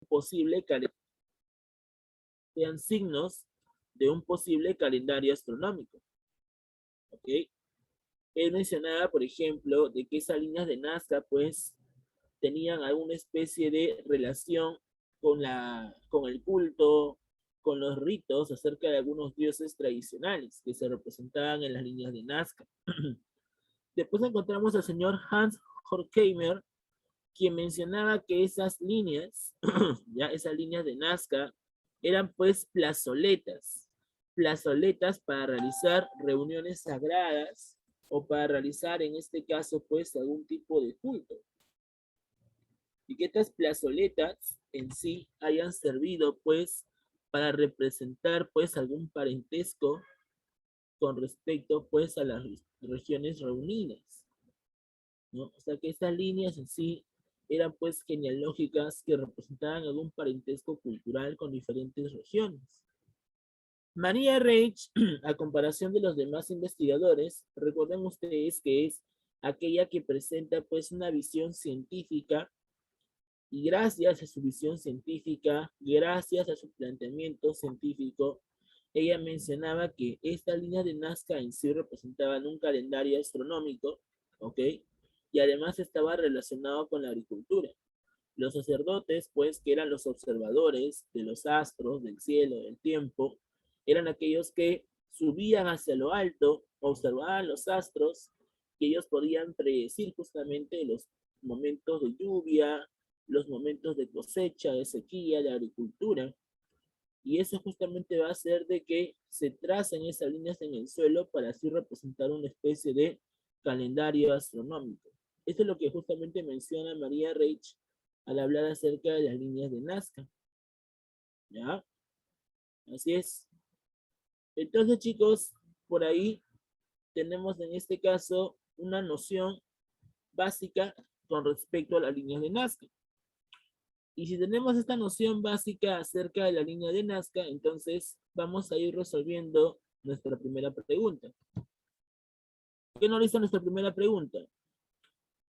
posible sean signos de un posible calendario astronómico. ¿Ok? Él mencionaba, por ejemplo, de que esas líneas de Nazca, pues, tenían alguna especie de relación con el culto, con los ritos acerca de algunos dioses tradicionales que se representaban en las líneas de Nazca. Después encontramos al señor Hans Horkheimer, quien mencionaba que esas líneas, ya esas líneas de Nazca, eran pues plazoletas para realizar reuniones sagradas o para realizar en este caso pues algún tipo de culto. Y que estas plazoletas en sí hayan servido pues para representar pues algún parentesco con respecto pues a las regiones reunidas, ¿no? O sea que estas líneas en sí eran pues genealógicas que representaban algún parentesco cultural con diferentes regiones. María Reich, a comparación de los demás investigadores, recuerden ustedes que es aquella que presenta pues una visión científica y gracias a su visión científica, gracias a su planteamiento científico, ella mencionaba que esta línea de Nazca en sí representaban un calendario astronómico, ¿ok? Y además estaba relacionado con la agricultura. Los sacerdotes, pues, que eran los observadores de los astros, del cielo, del tiempo, eran aquellos que subían hacia lo alto, observaban los astros, y ellos podían predecir justamente los momentos de lluvia, los momentos de cosecha, de sequía, de agricultura. Y eso justamente va a hacer de que se tracen esas líneas en el suelo para así representar una especie de calendario astronómico. Esto es lo que justamente menciona María Reich al hablar acerca de las líneas de Nazca. ¿Ya? Así es. Entonces, chicos, por ahí tenemos en este caso una noción básica con respecto a las líneas de Nazca. Y si tenemos esta noción básica acerca de la línea de Nazca, entonces vamos a ir resolviendo nuestra primera pregunta. ¿Qué nos dice nuestra primera pregunta?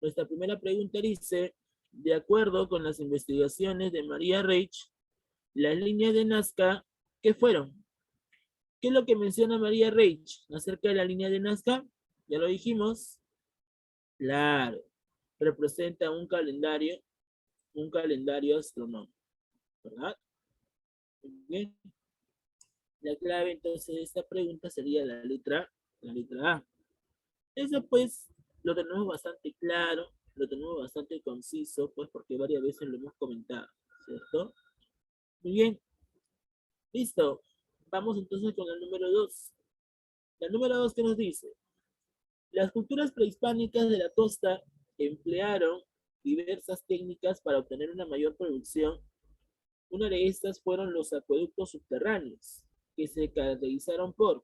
Nuestra primera pregunta dice, de acuerdo con las investigaciones de María Reich, las líneas de Nazca, ¿qué fueron? ¿Qué es lo que menciona María Reich acerca de la línea de Nazca? Ya lo dijimos. Claro, representa un calendario astronómico, ¿verdad? Muy bien. La clave entonces de esta pregunta sería la letra A. Eso pues lo tenemos bastante claro, lo tenemos bastante conciso, pues porque varias veces lo hemos comentado, ¿cierto? Muy bien, listo. Vamos entonces con el número 2. La número 2 que nos dice, las culturas prehispánicas de la costa emplearon diversas técnicas para obtener una mayor producción. Una de estas fueron los acueductos subterráneos, que se caracterizaron por...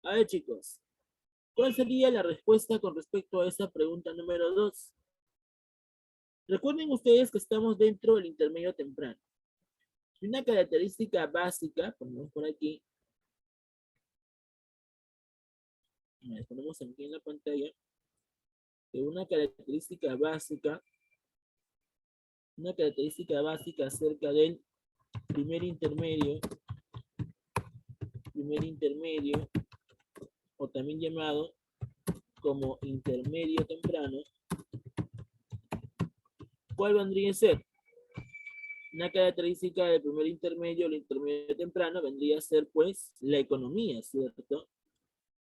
A ver, chicos, ¿cuál sería la respuesta con respecto a esa pregunta número 2? Recuerden ustedes que estamos dentro del intermedio temprano. Una característica básica, ponemos por aquí, ponemos aquí en la pantalla, que una característica básica acerca del primer intermedio, o también llamado como intermedio temprano, ¿cuál vendría a ser? Una característica del primer intermedio, el intermedio temprano, vendría a ser pues la economía, ¿cierto?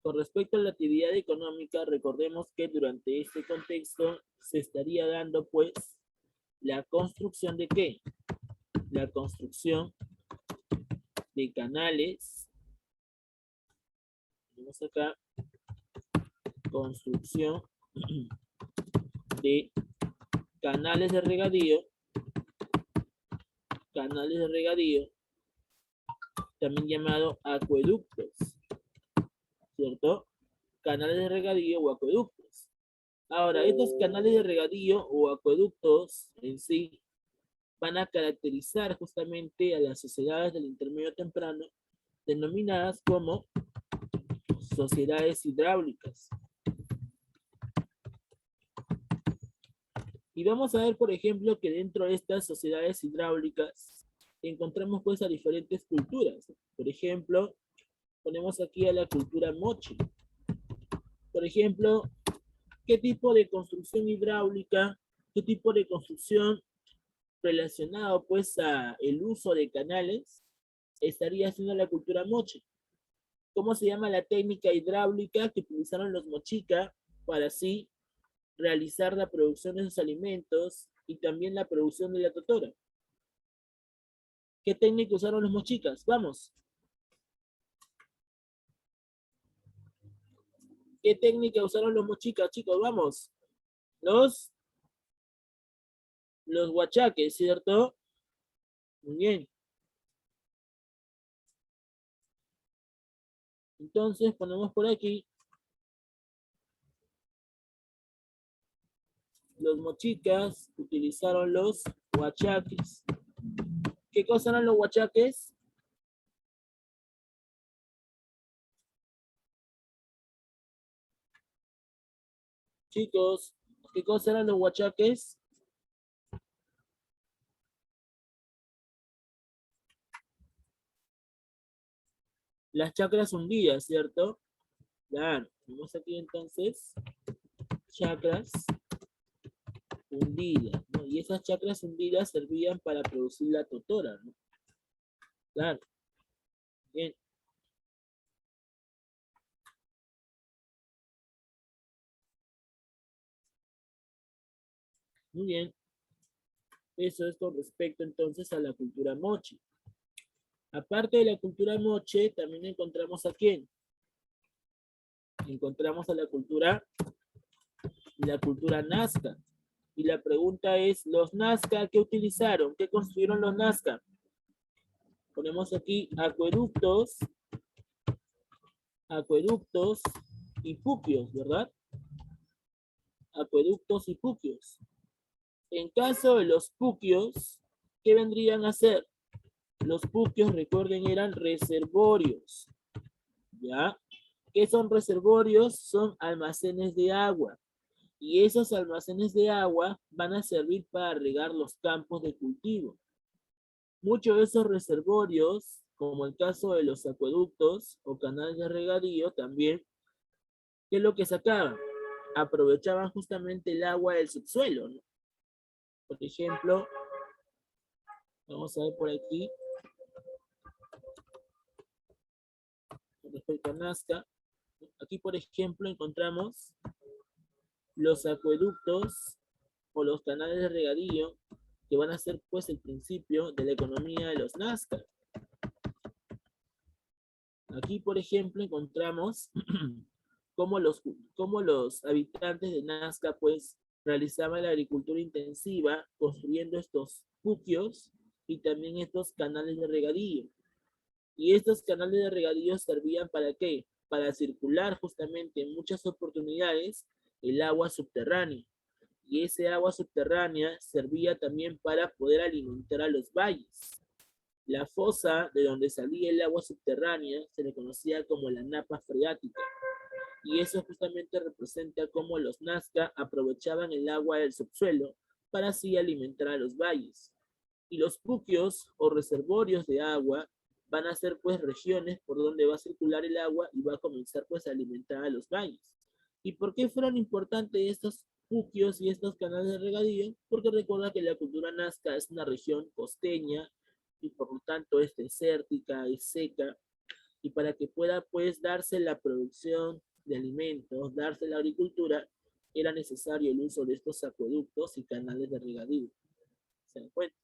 Con respecto a la actividad económica, recordemos que durante este contexto se estaría dando pues la construcción de ¿qué? La construcción de canales. Tenemos acá construcción de canales de regadío, también llamado acueductos, ¿cierto? Canales de regadío o acueductos. Ahora, estos canales de regadío o acueductos en sí van a caracterizar justamente a las sociedades del intermedio temprano denominadas como sociedades hidráulicas. Y vamos a ver, por ejemplo, que dentro de estas sociedades hidráulicas encontramos pues a diferentes culturas. Por ejemplo, ponemos aquí a la cultura moche. Por ejemplo, ¿qué tipo de construcción hidráulica, qué tipo de construcción relacionado pues a el uso de canales estaría haciendo la cultura moche? ¿Cómo se llama la técnica hidráulica que utilizaron los mochica para así realizar la producción de sus alimentos y también la producción de la totora? ¿Qué técnica usaron los mochicas? Vamos. ¿Qué técnica usaron los mochicas, chicos? Vamos. Los, los huachaques, ¿cierto? Muy bien. Entonces ponemos por aquí los mochicas utilizaron los huachaques. ¿Qué cosa eran los huachaques? Chicos, ¿qué cosa eran los huachaques? Las chacras hundidas, ¿cierto? Claro, tenemos aquí entonces chacras hundidas, ¿no? Y esas chacras hundidas servían para producir la totora, ¿no? Claro, bien, muy bien. Eso es con respecto entonces a la cultura mochi. Aparte de la cultura moche, también encontramos a quién. Encontramos a la cultura Nazca. Y la pregunta es, ¿los Nazca qué utilizaron? ¿Qué construyeron los Nazca? Ponemos aquí acueductos y puquios, ¿verdad? Acueductos y puquios. En caso de los puquios, ¿qué vendrían a ser? Los puquios, recuerden, eran reservorios, ¿ya? ¿Qué son reservorios? Son almacenes de agua. Y esos almacenes de agua van a servir para regar los campos de cultivo. Muchos de esos reservorios, como el caso de los acueductos o canales de regadío, también, ¿qué es lo que sacaban? Aprovechaban justamente el agua del subsuelo, ¿no? Por ejemplo, vamos a ver por aquí, con respecto a Nazca, aquí por ejemplo encontramos los acueductos o los canales de regadío que van a ser pues el principio de la economía de los Nazca. Aquí por ejemplo encontramos cómo los habitantes de Nazca pues realizaban la agricultura intensiva construyendo estos puquios y también estos canales de regadío. Y estos canales de regadío servían para qué? Para circular justamente en muchas oportunidades el agua subterránea. Y ese agua subterránea servía también para poder alimentar a los valles. La fosa de donde salía el agua subterránea se le conocía como la napa freática. Y eso justamente representa cómo los Nazca aprovechaban el agua del subsuelo para así alimentar a los valles. Y los puquios o reservorios de agua van a ser pues regiones por donde va a circular el agua y va a comenzar pues a alimentar a los valles. ¿Y por qué fueron importantes estos puquios y estos canales de regadío? Porque recuerda que la cultura nazca es una región costeña y por lo tanto es desértica y seca, y para que pueda pues darse la producción de alimentos, darse la agricultura, era necesario el uso de estos acueductos y canales de regadío. ¿Se dan cuenta?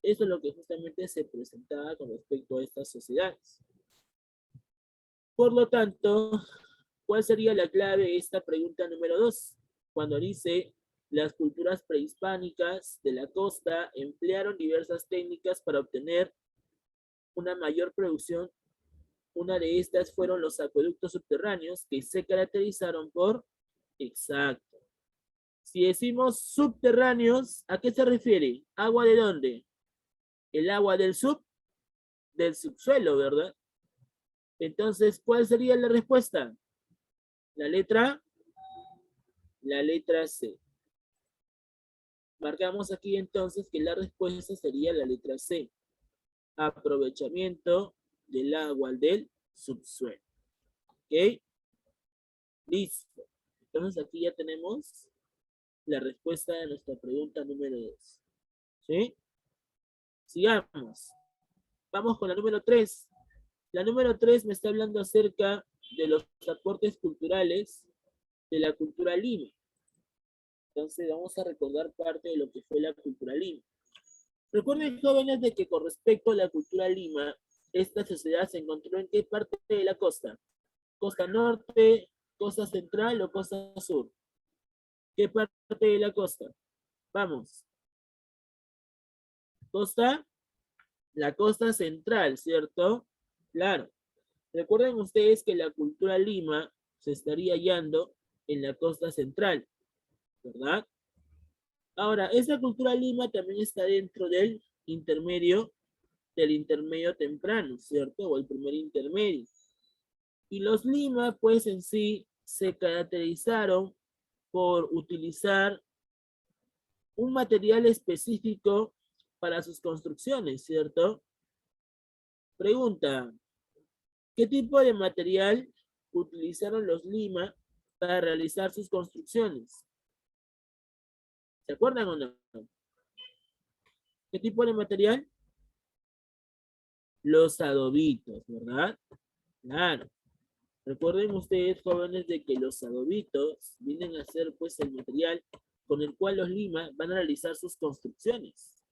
Eso es lo que justamente se presentaba con respecto a estas sociedades. Por lo tanto, ¿cuál sería la clave de esta pregunta número 2? Cuando dice, las culturas prehispánicas de la costa emplearon diversas técnicas para obtener una mayor producción. Una de estas fueron los acueductos subterráneos que se caracterizaron por, exacto. Si decimos subterráneos, ¿a qué se refiere? ¿Agua de dónde? El agua del subsuelo, ¿verdad? Entonces, ¿cuál sería la respuesta? La letra C. Marcamos aquí entonces que la respuesta sería la letra C. Aprovechamiento del agua del subsuelo. ¿Ok? Listo. Entonces aquí ya tenemos la respuesta de nuestra pregunta número 2. ¿Sí? Sigamos. Vamos con la número 3. La número 3 me está hablando acerca de los aportes culturales de la cultura Lima. Entonces vamos a recordar parte de lo que fue la cultura Lima. Recuerden, jóvenes, de que con respecto a la cultura Lima, esta sociedad se encontró en qué parte de la costa. ¿Costa norte, costa central o costa sur? ¿Qué parte de la costa? Vamos. Costa, la costa central, ¿cierto? Claro. Recuerden ustedes que la cultura Lima se estaría hallando en la costa central, ¿verdad? Ahora, esa cultura Lima también está dentro del intermedio temprano, ¿cierto? O el primer intermedio. Y los Lima, pues en sí, se caracterizaron por utilizar un material específico para sus construcciones, ¿cierto? Pregunta, ¿qué tipo de material utilizaron los Lima para realizar sus construcciones? ¿Se acuerdan o no? ¿Qué tipo de material? Los adobitos, ¿verdad? Claro. Recuerden ustedes, jóvenes, de que los adobitos vienen a ser pues el material con el cual los Lima van a realizar sus construcciones,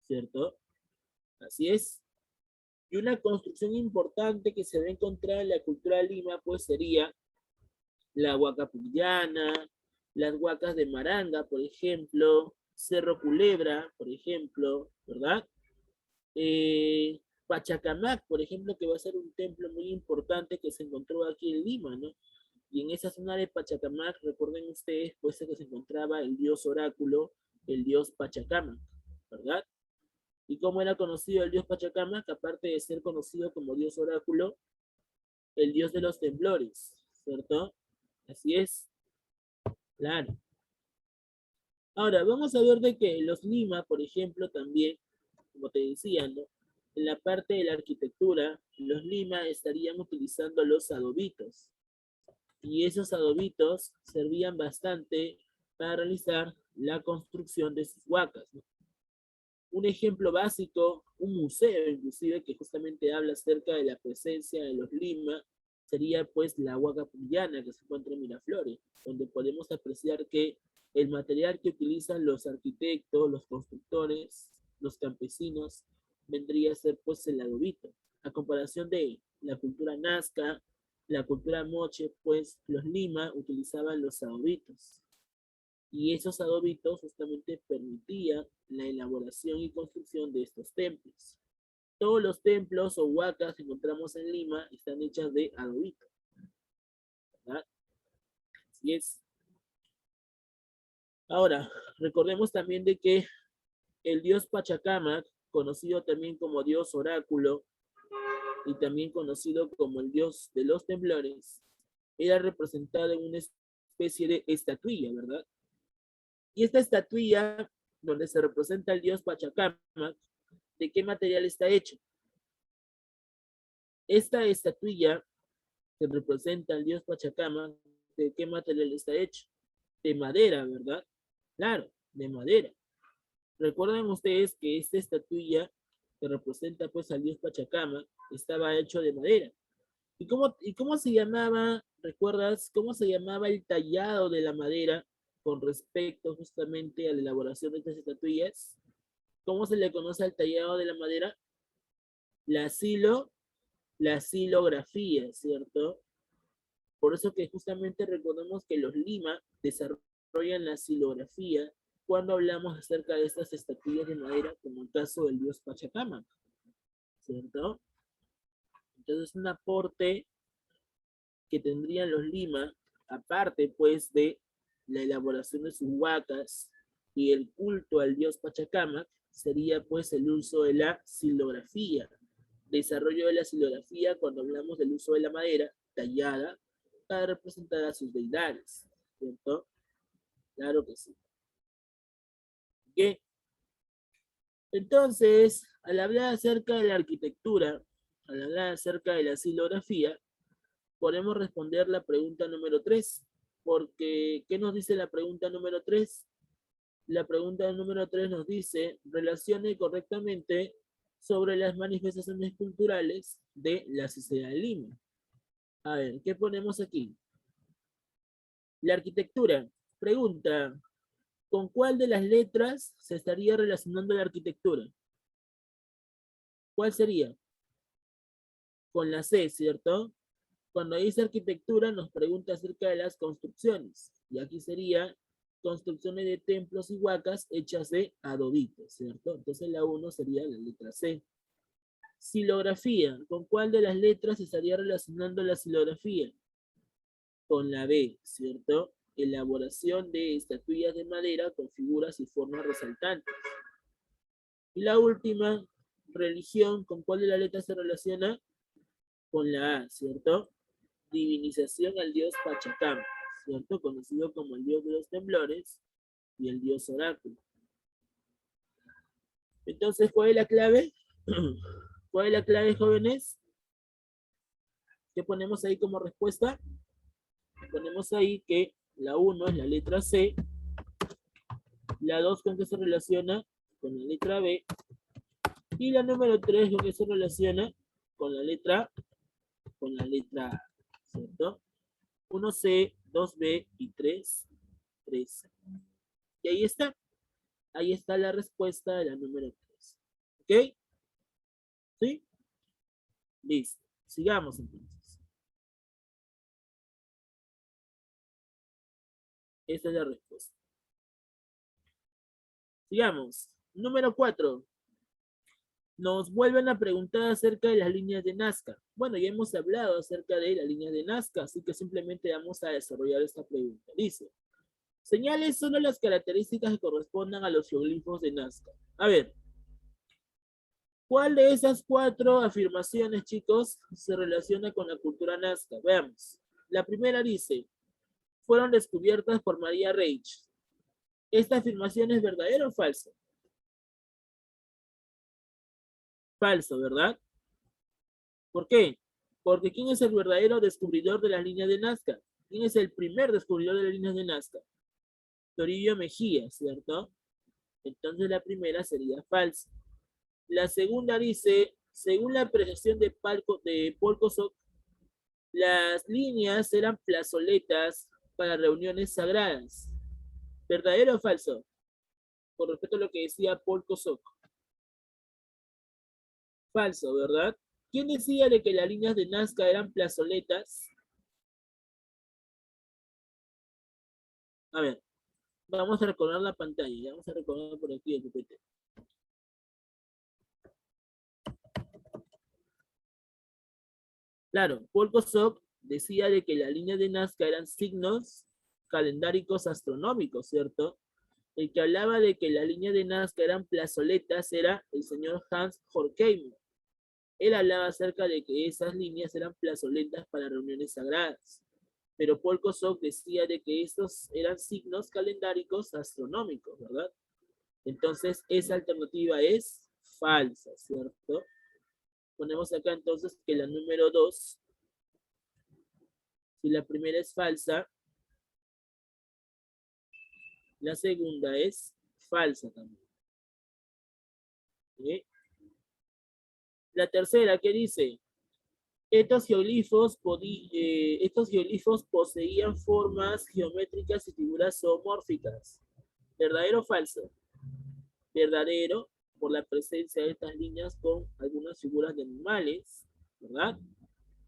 ¿cierto? Así es. Y una construcción importante que se va a encontrar en la cultura de Lima pues sería la Huacapillana, las huacas de Maranga, por ejemplo, Cerro Culebra, por ejemplo, ¿verdad? Pachacamac, por ejemplo, que va a ser un templo muy importante que se encontró aquí en Lima, ¿no? Y en esa zona de Pachacamac, recuerden ustedes, pues que se encontraba el dios oráculo, el dios Pachacamac, ¿verdad? ¿Y cómo era conocido el dios Pachacamac? Aparte de ser conocido como dios oráculo, el dios de los temblores, ¿cierto? Así es, claro. Ahora, vamos a ver de que los Lima, por ejemplo, también, como te decía, ¿no? En la parte de la arquitectura, los Lima estarían utilizando los adobitos. Y esos adobitos servían bastante para realizar la construcción de sus huacas, ¿no? Un ejemplo básico, un museo inclusive que justamente habla acerca de la presencia de los Lima, sería pues la Huaca Puyana que se encuentra en Miraflores, donde podemos apreciar que el material que utilizan los arquitectos, los constructores, los campesinos, vendría a ser pues el adobito. A comparación de la cultura nazca, la cultura moche, pues los Lima utilizaban los adobitos y esos adobitos justamente permitían la elaboración y construcción de estos templos. Todos los templos o huacas que encontramos en Lima están hechas de adobito, ¿verdad? Así es. Ahora, recordemos también de que el dios Pachacamac, conocido también como dios oráculo y también conocido como el dios de los temblores, era representado en una especie de estatuilla, ¿verdad? Y esta estatuilla, donde se representa el dios Pachacamac, ¿de qué material está hecho? Esta estatuilla que representa al dios Pachacamac, ¿de qué material está hecho? De madera, ¿verdad? Claro, de madera. Recuerden ustedes que esta estatuilla que representa pues al dios Pachacamac estaba hecho de madera. ¿Y cómo se llamaba, recuerdas, cómo se llamaba el tallado de la madera con respecto justamente a la elaboración de estas estatuillas? ¿Cómo se le conoce al tallado de la madera? La silo, la silografía, ¿cierto? Por eso que justamente recordemos que los Lima desarrollan la silografía cuando hablamos acerca de estas estatuillas de madera, como el caso del dios Pachacamac, ¿cierto? Entonces, un aporte que tendrían los Lima, aparte pues de la elaboración de sus huacas y el culto al dios Pachacamac, sería pues el uso de la silografía. Desarrollo de la silografía cuando hablamos del uso de la madera tallada para representar a sus deidades, ¿cierto? Claro que sí. qué? Entonces, al hablar acerca de la arquitectura, al hablar acerca de la silografía, podemos responder la pregunta número 3. Porque, ¿qué nos dice la pregunta número 3? La pregunta número 3 nos dice, relacione correctamente sobre las manifestaciones culturales de la sociedad de Lima. A ver, ¿qué ponemos aquí? La arquitectura. Pregunta, ¿con cuál de las letras se estaría relacionando la arquitectura? ¿Cuál sería? Con la C, ¿cierto? Cuando dice arquitectura nos pregunta acerca de las construcciones. Y aquí sería construcciones de templos y huacas hechas de adobitos, ¿cierto? Entonces la 1 sería la letra C. Silografía. ¿Con cuál de las letras se estaría relacionando la silografía? Con la B, ¿cierto? Elaboración de estatuillas de madera con figuras y formas resaltantes. Y la última, religión. ¿Con cuál de las letras se relaciona? Con la A, ¿cierto? Divinización al dios Pachacam, ¿cierto? Conocido como el dios de los temblores y el dios oráculo. Entonces, ¿cuál es la clave? ¿Cuál es la clave, jóvenes? ¿Qué ponemos ahí como respuesta? Ponemos ahí que la 1 es la letra C, la 2 con qué se relaciona con la letra B, y la número 3 con qué se relaciona con la letra A, ¿cierto? 1C, 2B y 3C. Y ahí está la respuesta de la número 3. ¿Ok? ¿Sí? Listo. Sigamos entonces. Esta es la respuesta. Sigamos. Número 4. Nos vuelven a preguntar acerca de las líneas de Nazca. Bueno, ya hemos hablado acerca de las líneas de Nazca, así que simplemente vamos a desarrollar esta pregunta. Dice, señales solo las características que correspondan a los geoglifos de Nazca. A ver, ¿cuál de esas 4 afirmaciones, chicos, se relaciona con la cultura Nazca? Veamos. La primera dice, fueron descubiertas por María Reich. ¿Esta afirmación es verdadera o falsa? Falso, ¿verdad? ¿Por qué? Porque ¿quién es el verdadero descubridor de las líneas de Nazca? ¿Quién es el primer descubridor de las líneas de Nazca? Toribio Mejía, ¿cierto? Entonces la primera sería falsa. La segunda dice, según la apreciación de Paul Kosok, las líneas eran plazoletas para reuniones sagradas. ¿Verdadero o falso? Con respecto a lo que decía Paul Kosok. Falso, ¿verdad? ¿Quién decía de que las líneas de Nazca eran plazoletas? A ver, vamos a recordar la pantalla. Vamos a recordar por aquí el PPT. Claro, Paul Kosok decía de que las líneas de Nazca eran signos calendáricos astronómicos, ¿cierto? El que hablaba de que las líneas de Nazca eran plazoletas era el señor Hans Horkheimer. Él hablaba acerca de que esas líneas eran plazoletas para reuniones sagradas. Pero Paul Kosok decía de que estos eran signos calendáricos astronómicos, ¿verdad? Entonces, esa alternativa es falsa, ¿cierto? Ponemos acá entonces que la número 2, si la primera es falsa, la segunda es falsa también. ¿Sí? La tercera, ¿qué dice? Estos geoglifos poseían formas geométricas y figuras zoomórficas. ¿Verdadero o falso? Verdadero, por la presencia de estas líneas con algunas figuras de animales, ¿verdad?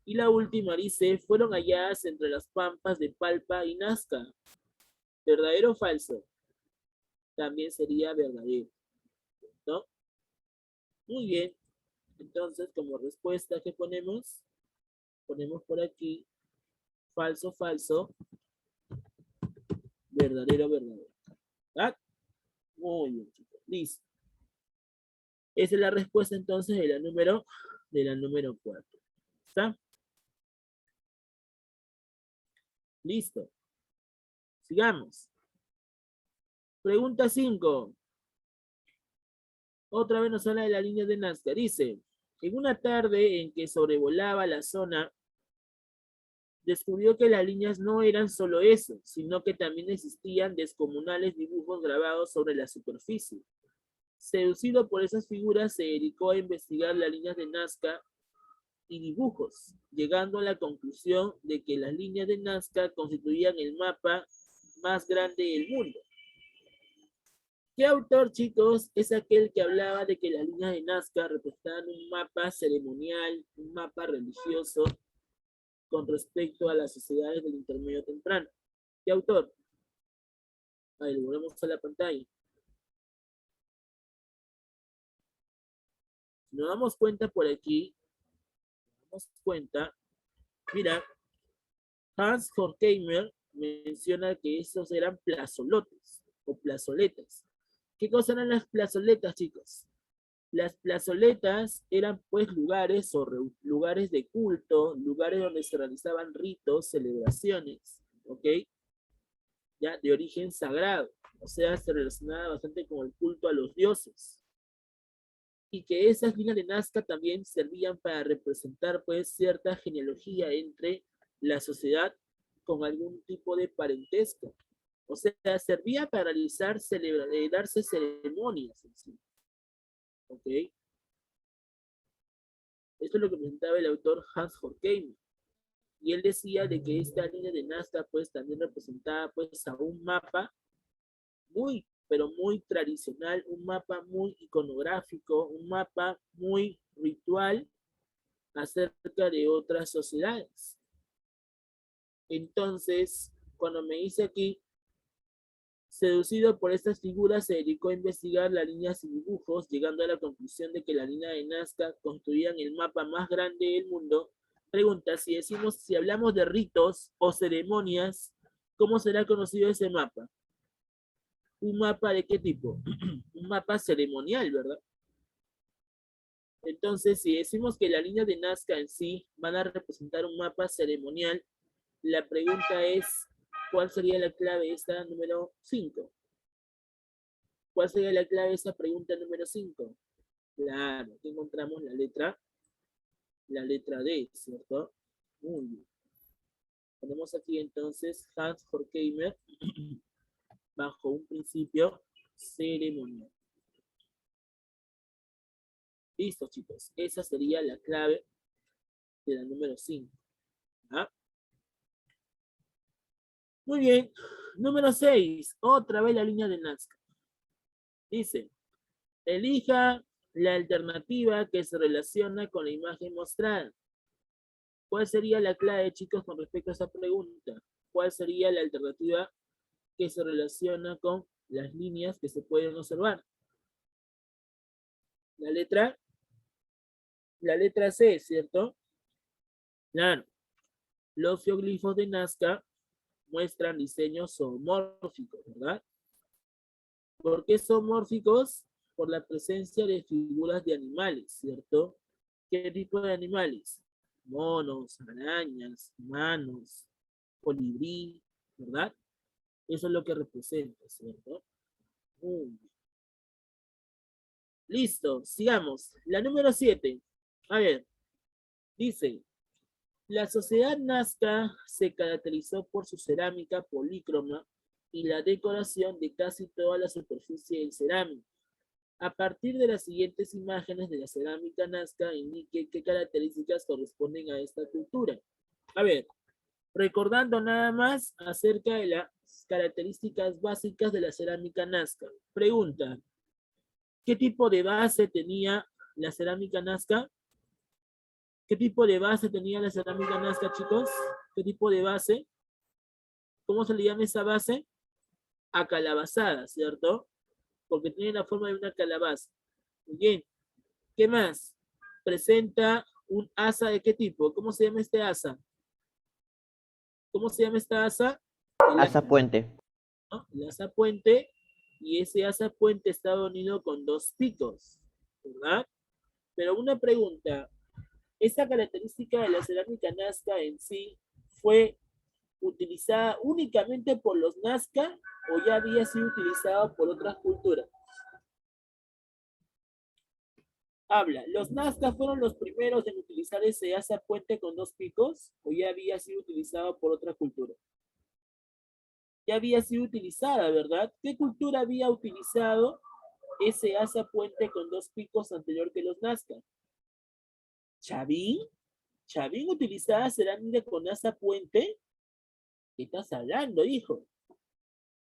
Y la última dice, fueron halladas entre las pampas de Palpa y Nazca. ¿Verdadero o falso? También sería verdadero, ¿no? Muy bien. Entonces, como respuesta, ¿qué ponemos? Ponemos por aquí falso, falso, verdadero, verdadero. ¿Verdad? Muy bien, chicos. Listo. Esa es la respuesta entonces de la número 4. ¿Está? Listo. Sigamos. Pregunta 5. Otra vez nos habla de las líneas de Nazca. Dice, en una tarde en que sobrevolaba la zona, descubrió que las líneas no eran solo eso, sino que también existían descomunales dibujos grabados sobre la superficie. Seducido por esas figuras, se dedicó a investigar las líneas de Nazca y dibujos, llegando a la conclusión de que las líneas de Nazca constituían el mapa más grande del mundo. ¿Qué autor, chicos, es aquel que hablaba de que las líneas de Nazca representaban un mapa ceremonial, un mapa religioso con respecto a las sociedades del intermedio temprano? ¿Qué autor? Ahí lo volvemos a la pantalla. Si nos damos cuenta por aquí, nos damos cuenta, mira, Hans Horkheimer menciona que esos eran plazolotes o plazoletas. ¿Qué cosa eran las plazoletas, chicos? Las plazoletas eran pues lugares o lugares de culto, lugares donde se realizaban ritos, celebraciones, ¿ok? Ya de origen sagrado, o sea, se relacionaba bastante con el culto a los dioses. Y que esas líneas de Nazca también servían para representar pues cierta genealogía entre la sociedad con algún tipo de parentesco. O sea, servía para realizar, darse ceremonias en sí. ¿Ok? Esto es lo que presentaba el autor Hans Horkheimer. Y él decía de que esta línea de Nazca pues también representaba pues a un mapa muy, pero muy tradicional, un mapa muy iconográfico, un mapa muy ritual acerca de otras sociedades. Entonces, cuando me dice aquí, seducido por estas figuras, se dedicó a investigar las líneas y dibujos, llegando a la conclusión de que la línea de Nazca construían el mapa más grande del mundo. Pregunta, si hablamos de ritos o ceremonias, ¿cómo será conocido ese mapa? ¿Un mapa de qué tipo? Un mapa ceremonial, ¿verdad? Entonces, si decimos que la línea de Nazca en sí van a representar un mapa ceremonial, la pregunta es, ¿cuál sería la clave de esta número 5? ¿Cuál sería la clave de esta pregunta número 5? Claro, aquí encontramos la letra D, ¿cierto? Muy bien. Ponemos aquí entonces Hans Horkheimer bajo un principio ceremonial. Listo, chicos. Esa sería la clave de la número 5. ¿Ah? Muy bien. Número 6. Otra vez la línea de Nazca. Dice, elija la alternativa que se relaciona con la imagen mostrada. ¿Cuál sería la clave, chicos, con respecto a esa pregunta? ¿Cuál sería la alternativa que se relaciona con las líneas que se pueden observar? La letra C, ¿cierto? Claro. Los geoglifos de Nazca muestran diseños zoomórficos, ¿verdad? ¿Por qué zoomórficos? Por la presencia de figuras de animales, ¿cierto? ¿Qué tipo de animales? Monos, arañas, humanos, colibrí, ¿verdad? Eso es lo que representa, ¿cierto? Muy bien. Listo, sigamos. La número 7. A ver, dice, la sociedad Nazca se caracterizó por su cerámica polícroma y la decoración de casi toda la superficie del cerámico. A partir de las siguientes imágenes de la cerámica Nazca, indique qué características corresponden a esta cultura. A ver, recordando nada más acerca de las características básicas de la cerámica Nazca. Pregunta, ¿qué tipo de base tenía la cerámica Nazca? ¿Qué tipo de base tenía la cerámica Nazca, chicos? ¿Qué tipo de base? ¿Cómo se le llama esa base? Acalabazada, ¿cierto? Porque tiene la forma de una calabaza. Muy bien. ¿Qué más? Presenta un asa de qué tipo. ¿Cómo se llama este asa? ¿Cómo se llama esta asa? Asa puente. ¿No? El asa puente. Y ese asa puente está unido con dos picos, ¿verdad? Pero una pregunta. ¿Esta característica de la cerámica Nazca en sí fue utilizada únicamente por los Nazca o ya había sido utilizada por otras culturas? Habla, ¿los Nazca fueron los primeros en utilizar ese asa puente con dos picos o ya había sido utilizado por otra cultura? Ya había sido utilizada, ¿verdad? ¿Qué cultura había utilizado ese asa puente con dos picos anterior que los Nazca? ¿Chavín? ¿Chavín utilizaba cerámica con asa puente? ¿Qué estás hablando, hijo?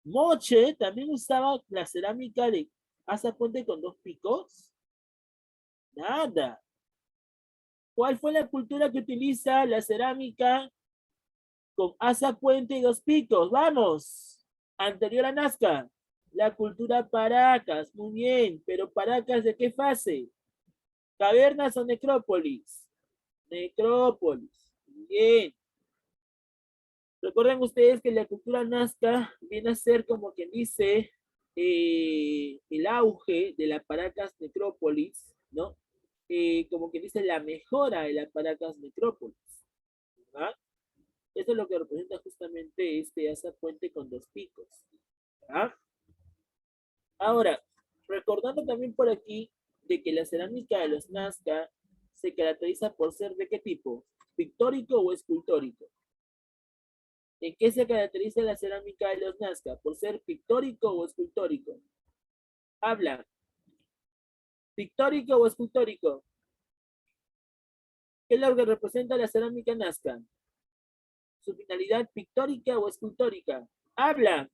Moche también usaba la cerámica de asa puente con dos picos. Nada. ¿Cuál fue la cultura que utiliza la cerámica con asa puente y dos picos? Vamos. Anterior a Nazca. La cultura Paracas. Muy bien. Pero Paracas, ¿de qué fase? ¿Cavernas o necrópolis? Necrópolis. Muy bien. Recuerden ustedes que la cultura Nazca viene a ser como quien dice el auge de la Paracas Necrópolis, ¿no? Como quien dice la mejora de la Paracas Necrópolis, ¿verdad? Eso es lo que representa justamente este asa puente con dos picos, ¿verdad? Ahora, recordando también por aquí de que la cerámica de los Nazca se caracteriza por ser de qué tipo, pictórico o escultórico. ¿En qué se caracteriza la cerámica de los Nazca? ¿Por ser pictórico o escultórico? Habla. ¿Pictórico o escultórico? ¿Qué es lo que representa la cerámica Nazca? ¿Su finalidad pictórica o escultórica? Habla.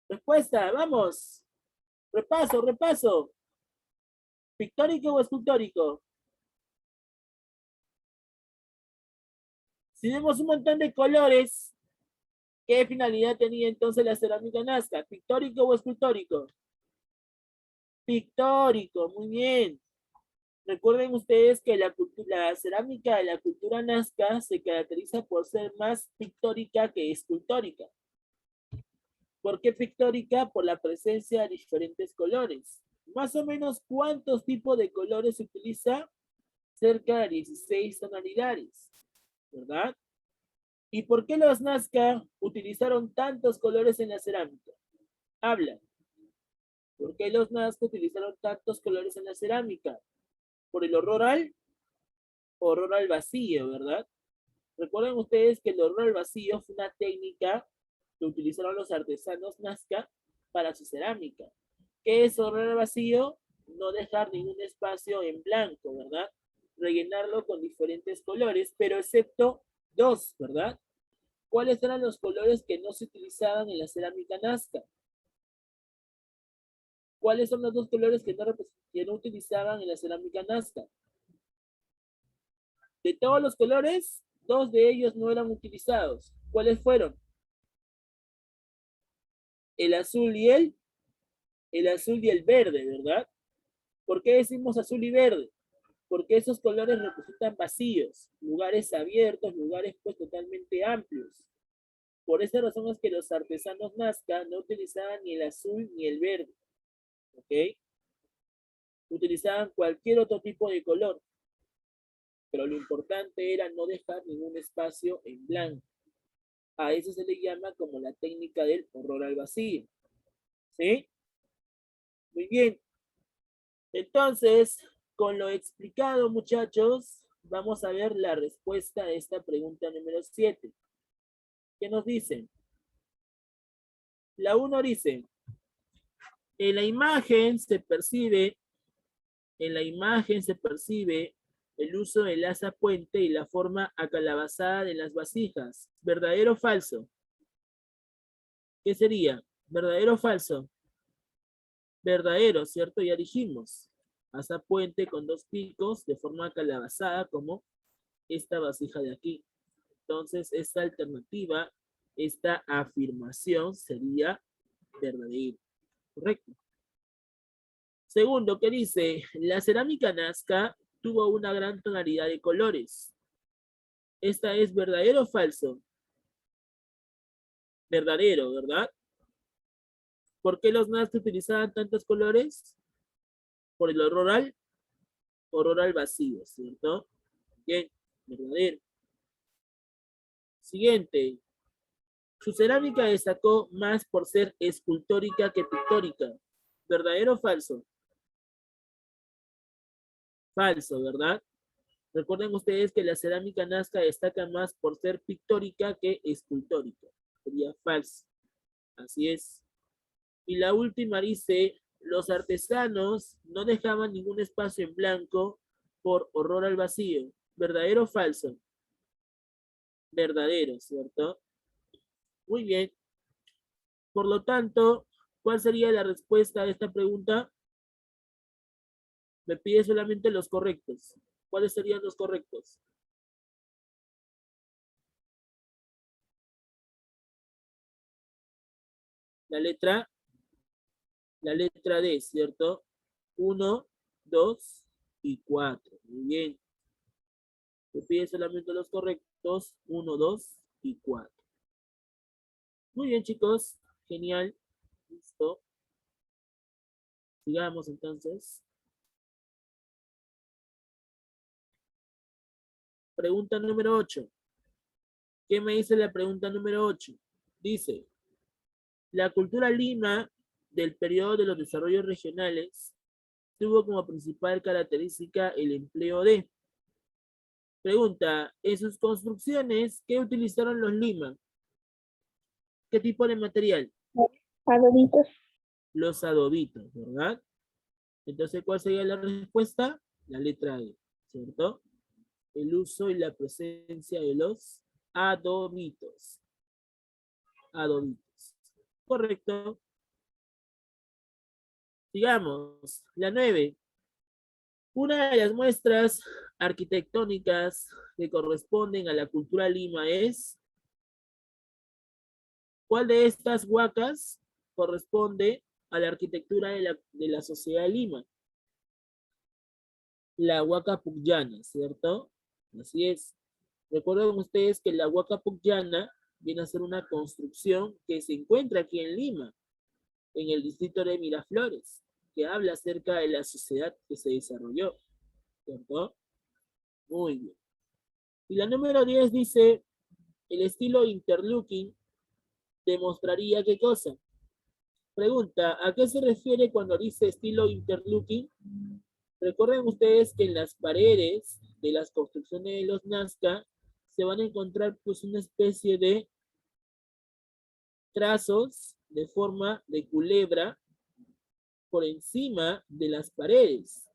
Respuesta, vamos. Repaso, repaso. ¿Pictórico o escultórico? Si vemos un montón de colores, ¿qué finalidad tenía entonces la cerámica Nazca? ¿Pictórico o escultórico? Pictórico, muy bien. Recuerden ustedes que la cerámica de la cultura Nazca se caracteriza por ser más pictórica que escultórica. ¿Por qué pictórica? Por la presencia de diferentes colores. Más o menos, ¿cuántos tipos de colores se utiliza? Cerca de 16 tonalidades, ¿verdad? ¿Y por qué los Nazca utilizaron tantos colores en la cerámica? Habla. ¿Por qué los Nazca utilizaron tantos colores en la cerámica? ¿Por el horror al vacío, ¿verdad? Recuerden ustedes que el horror al vacío fue una técnica que utilizaron los artesanos Nazca para su cerámica. ¿Qué es horror al vacío? No dejar ningún espacio en blanco, ¿verdad? Rellenarlo con diferentes colores, pero excepto dos, ¿verdad? ¿Cuáles eran los colores que no se utilizaban en la cerámica Nazca? ¿Cuáles son los dos colores que no utilizaban en la cerámica Nazca? De todos los colores, dos de ellos no eran utilizados. ¿Cuáles fueron? El azul y el verde, ¿verdad? ¿Por qué decimos azul y verde? Porque esos colores representan vacíos, lugares abiertos, lugares pues totalmente amplios. Por esa razón es que los artesanos Nazca no utilizaban ni el azul ni el verde, ¿ok? Utilizaban cualquier otro tipo de color, pero lo importante era no dejar ningún espacio en blanco. A eso se le llama como la técnica del horror al vacío, ¿sí? Muy bien. Entonces, con lo explicado, muchachos, vamos a ver la respuesta a esta pregunta número 7. ¿Qué nos dicen? La 1 dice, en la imagen se percibe, el uso del asa puente y la forma acalabazada de las vasijas. ¿Verdadero o falso? ¿Qué sería? ¿Verdadero o falso? Verdadero, ¿cierto? Ya dijimos. Asa puente con dos picos de forma acalabazada como esta vasija de aquí. Entonces, esta alternativa, esta afirmación sería verdadera. ¿Correcto? Segundo, ¿qué dice? La cerámica Nazca tuvo una gran tonalidad de colores. ¿Esta es verdadero o falso? Verdadero, ¿verdad? ¿Por qué los Nazca utilizaban tantos colores? Por el horror al vacío, ¿cierto? Bien, verdadero. Siguiente. Su cerámica destacó más por ser escultórica que pictórica. ¿Verdadero o falso? Falso, ¿verdad? Recuerden ustedes que la cerámica nazca destaca más por ser pictórica que escultórica. Sería falso. Así es. Y la última dice, los artesanos no dejaban ningún espacio en blanco por horror al vacío. ¿Verdadero o falso? Verdadero, ¿cierto? Muy bien. Por lo tanto, ¿cuál sería la respuesta a esta pregunta? Me pide solamente los correctos. ¿Cuáles serían los correctos? La letra D, ¿cierto? 1, 2 y 4. Muy bien. Me pide solamente los correctos. 1, 2 y 4. Muy bien, chicos. Genial. Listo. Sigamos entonces. Pregunta número 8. ¿Qué me dice la pregunta número 8? Dice, la cultura Lima del periodo de los desarrollos regionales tuvo como principal característica el empleo de. Pregunta, en sus construcciones, ¿qué utilizaron los Lima? ¿Qué tipo de material? Adobitos. Los adobitos, ¿verdad? Entonces, ¿cuál sería la respuesta? La letra E, ¿cierto? El uso y la presencia de los adobitos. Adobitos. Correcto. Sigamos. La 9. Una de las muestras arquitectónicas que corresponden a la cultura Lima es, ¿cuál de estas huacas corresponde a la arquitectura de la sociedad de Lima? La huaca pucllana, ¿cierto? Así es. Recuerden ustedes que la huaca pucllana viene a ser una construcción que se encuentra aquí en Lima, en el distrito de Miraflores, que habla acerca de la sociedad que se desarrolló, ¿cierto? Muy bien. Y la número 10 dice, el estilo interlocking demostraría qué cosa. Pregunta, ¿a qué se refiere cuando dice estilo interlocking? Recuerden ustedes que en las paredes de las construcciones de los Nazca se van a encontrar pues una especie de trazos de forma de culebra por encima de las paredes,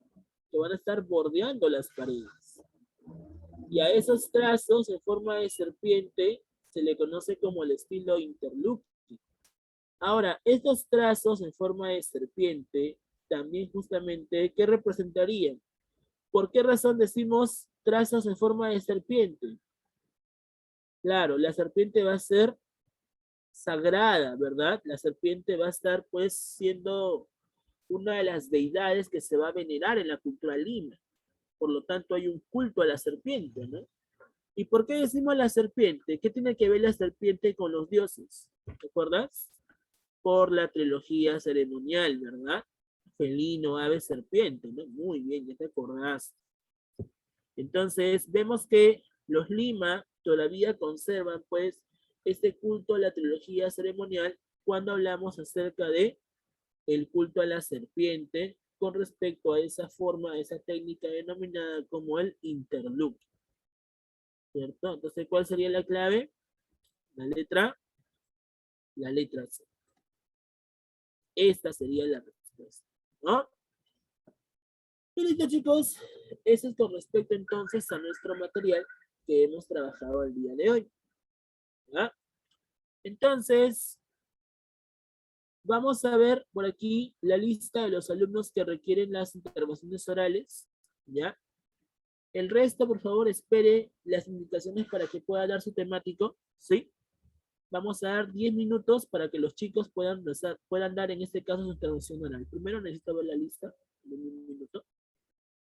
que van a estar bordeando las paredes. Y a esos trazos en forma de serpiente se le conoce como el estilo interlocking. Ahora, estos trazos en forma de serpiente, también justamente, ¿qué representarían? ¿Por qué razón decimos trazos en forma de serpiente? Claro, la serpiente va a ser sagrada, ¿verdad? La serpiente va a estar pues siendo una de las deidades que se va a venerar en la cultura lima. Por lo tanto, hay un culto a la serpiente, ¿no? ¿Y por qué decimos la serpiente? ¿Qué tiene que ver la serpiente con los dioses? ¿Recuerdas? Por la trilogía ceremonial, ¿verdad? Felino, ave, serpiente, ¿no? Muy bien, ya te acordás. Entonces, vemos que los Lima todavía conservan, pues, este culto a la trilogía ceremonial cuando hablamos acerca de el culto a la serpiente con respecto a esa forma, a esa técnica denominada como el interloop. ¿Cierto? Entonces, ¿cuál sería la clave? La letra C. Esta sería la respuesta, ¿no? Y listo, chicos. Eso es con respecto entonces a nuestro material que hemos trabajado el día de hoy. ¿Ya? Entonces, vamos a ver por aquí la lista de los alumnos que requieren las intervenciones orales. ¿Ya? El resto, por favor, espere las indicaciones para que pueda dar su temático. ¿Sí? Vamos a dar 10 minutos para que los chicos puedan dar en este caso su intervención oral. Primero necesito ver la lista. Un minuto.